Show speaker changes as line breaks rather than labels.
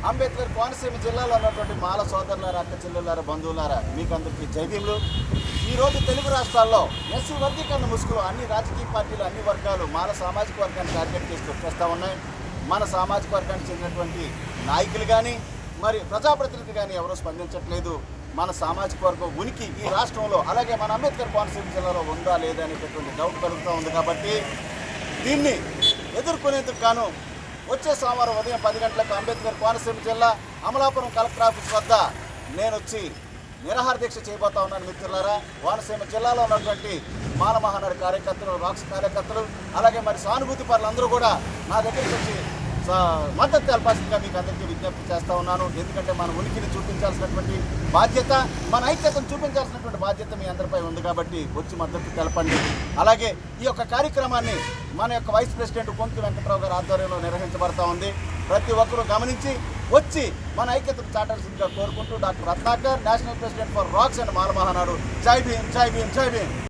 అంబేద్కర్ కోనసీమ జిల్లాలో ఉన్నటువంటి మాల సోదరులారా, అక్క చెల్లెలారా, బంధువులారా, మీకు అందరికీ జై భీములు. ఈరోజు తెలుగు రాష్ట్రాల్లో ఎస్సీ వర్గీకరణ ముసుగులో అన్ని రాజకీయ పార్టీలు, అన్ని వర్గాలు మాల సామాజిక వర్గాన్ని టార్గెట్ చేస్తూ చేస్తూ ఉన్నాయి. మన సామాజిక వర్గానికి చెందినటువంటి నాయకులు కానీ మరి ప్రజాప్రతినిధులు కానీ ఎవరూ స్పందించట్లేదు. మన సామాజిక వర్గం ఉనికి ఈ రాష్ట్రంలో, అలాగే మన అంబేద్కర్ కోనసీమ జిల్లాలో ఉందా లేదా అనేటటువంటి డౌట్ కలుగుతూ ఉంది. కాబట్టి దీన్ని ఎదుర్కొనేందుకు గాను వచ్చే సోమవారం ఉదయం 10 గంటలకు అంబేద్కర్ కోనసీమ జిల్లా అమలాపురం కలెక్టర్ ఆఫీస్ వద్ద నేను వచ్చి నిరాహార దీక్ష చేయబోతా ఉన్నాను. మిత్రులారా, కోనసీమ జిల్లాలో ఉన్నటువంటి మాల మహానాడు కార్యకర్తలు, రాక్స్ కార్యకర్తలు, అలాగే మరి సానుభూతి పరులందరూ కూడా నా దగ్గరికి వచ్చి మద్దతు తెలపాల్సిందిగా మీకు అందరికీ విజ్ఞప్తి చేస్తూ ఉన్నాను. ఎందుకంటే మన ఉనికిని చూపించాల్సినటువంటి బాధ్యత, మన ఐక్యతను చూపించాల్సినటువంటి బాధ్యత మీ అందరిపై ఉంది. కాబట్టి వచ్చి మద్దతు తెలపండి. అలాగే ఈ యొక్క కార్యక్రమాన్ని మన యొక్క వైస్ ప్రెసిడెంట్ కొంకి వెంకట్రావు గారి ఆధ్వర్యంలో నిర్వహించబడతా ఉంది. ప్రతి ఒక్కరూ గమనించి వచ్చి మన ఐక్యతను చాటాల్సిందిగా కోరుకుంటూ doctor Ratnakar, national president for రాక్స్ అండ్ మాల మహానాడు. జై భీమ్, జై భీమ్, జై భీమ్.